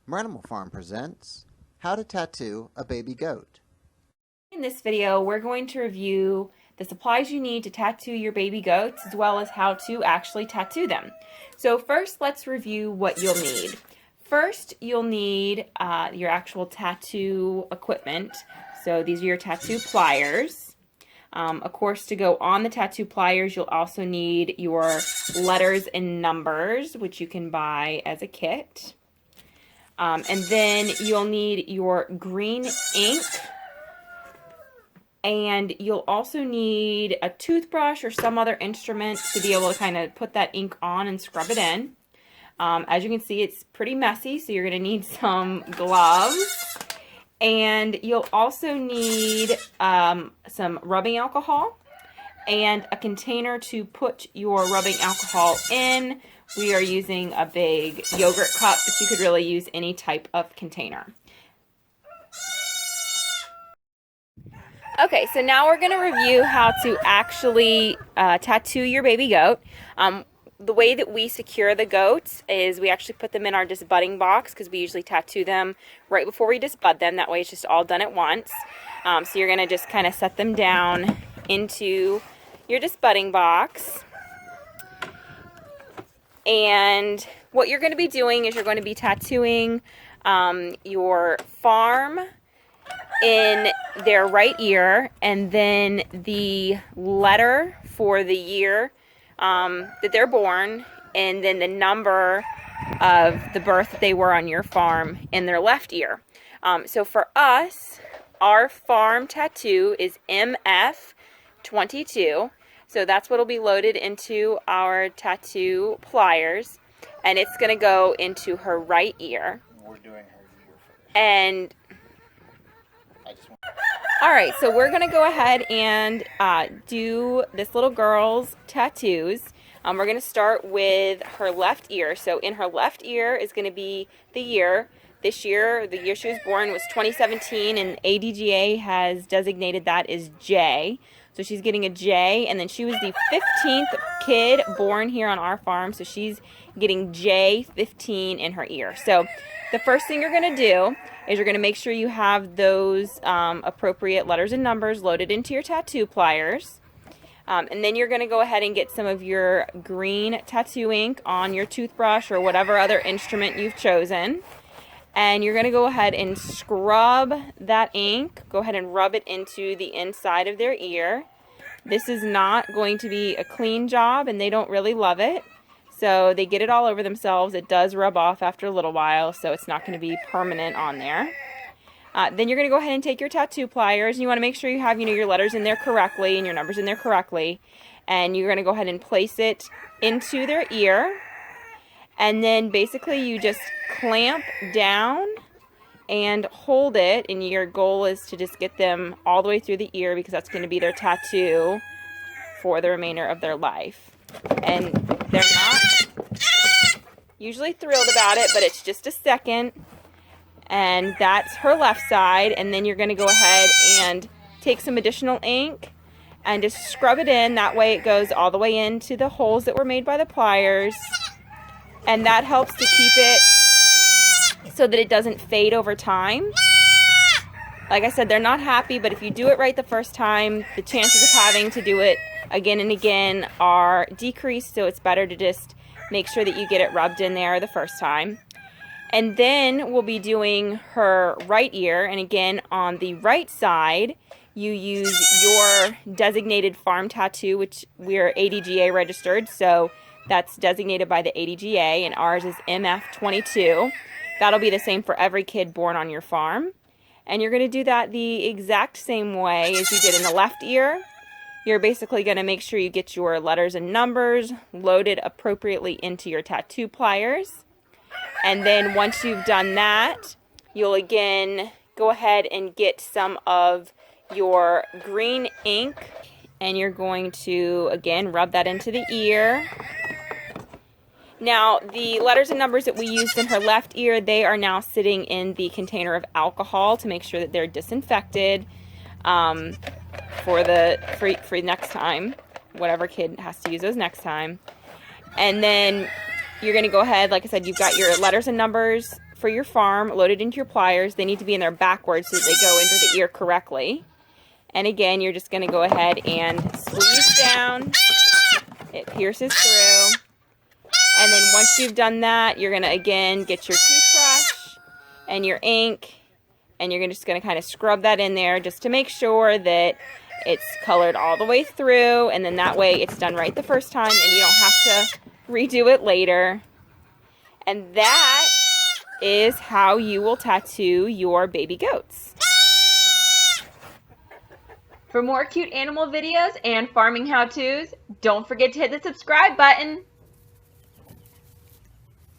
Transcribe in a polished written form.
Marnimal Farm presents How to Tattoo a Baby Goat. In this video, we're going to review the supplies you need to tattoo your baby goats, as well as how to actually tattoo them. So first, let's review what you'll need. First, you'll need your actual tattoo equipment. So these are your tattoo pliers. Of course, to go on the tattoo pliers, you'll also need your letters and numbers, which you can buy as a kit. And then you'll need your green ink, and you'll also need a toothbrush or some other instrument to be able to kind of put that ink on and scrub it in. As you can see, it's pretty messy, so you're going to need some gloves. And you'll also need some rubbing alcohol and a container to put your rubbing alcohol in. We are using a big yogurt cup, but you could really use any type of container. Okay, so now we're going to review how to actually tattoo your baby goat. The way that we secure the goats is we actually put them in our disbudding box, because we usually tattoo them right before we disbud them. That way it's just all done at once. So you're going to just kind of set them down into your disbudding box. And what you're going to be doing is you're going to be tattooing your farm in their right ear, and then the letter for the year that they're born, and then the number of the birth that they were on your farm in their left ear. So for us, our farm tattoo is MF22. So that's what will be loaded into our tattoo pliers, and it's going to go into her right ear. We're doing her ear first. And all right, so we're going to go ahead and do this little girl's tattoos. We're going to start with her left ear. So in her left ear is going to be the year. This year, the year she was born was 2017, and ADGA has designated that as J. So she's getting a J, and then she was the 15th kid born here on our farm, so she's getting J15 in her ear. So the first thing you're going to do is you're going to make sure you have those appropriate letters and numbers loaded into your tattoo pliers. And then you're going to go ahead and get some of your green tattoo ink on your toothbrush or whatever other instrument you've chosen. And you're going to go ahead and scrub that ink. Go ahead and rub it into the inside of their ear. This is not going to be a clean job, and they don't really love it. So they get it all over themselves. It does rub off after a little while, so it's not going to be permanent on there. Then you're going to go ahead and take your tattoo pliers, and you want to make sure you have your letters in there correctly and your numbers in there correctly. And you're going to go ahead and place it into their ear. And then basically you just clamp down and hold it, and your goal is to just get them all the way through the ear, because that's going to be their tattoo for the remainder of their life. And they're not usually thrilled about it, but it's just a second. And that's her left side. And then you're going to go ahead and take some additional ink and just scrub it in. That way it goes all the way into the holes that were made by the pliers. And that helps to keep it so that it doesn't fade over time. Like I said, they're not happy, but if you do it right the first time, the chances of having to do it again and again are decreased, so it's better to just make sure that you get it rubbed in there the first time. And then we'll be doing her right ear, and again, on the right side, you use your designated farm tattoo, which we're ADGA registered, so that's designated by the ADGA, and ours is MF22. That'll be the same for every kid born on your farm. And you're going to do that the exact same way as you did in the left ear. You're basically going to make sure you get your letters and numbers loaded appropriately into your tattoo pliers. And then once you've done that, you'll again go ahead and get some of your green ink, and you're going to again rub that into the ear. Now, the letters and numbers that we used in her left ear, they are now sitting in the container of alcohol to make sure that they're disinfected for next time. Whatever kid has to use those next time. And then you're going to go ahead, like I said, you've got your letters and numbers for your farm, loaded into your pliers. They need to be in there backwards so that they go into the ear correctly. And again, you're just going to go ahead and squeeze down. It pierces through. And then once you've done that, you're going to again get your toothbrush and your ink. And you're just going to kind of scrub that in there just to make sure that it's colored all the way through. And then that way it's done right the first time and you don't have to redo it later. And that is how you will tattoo your baby goats. For more cute animal videos and farming how-tos, don't forget to hit the subscribe button.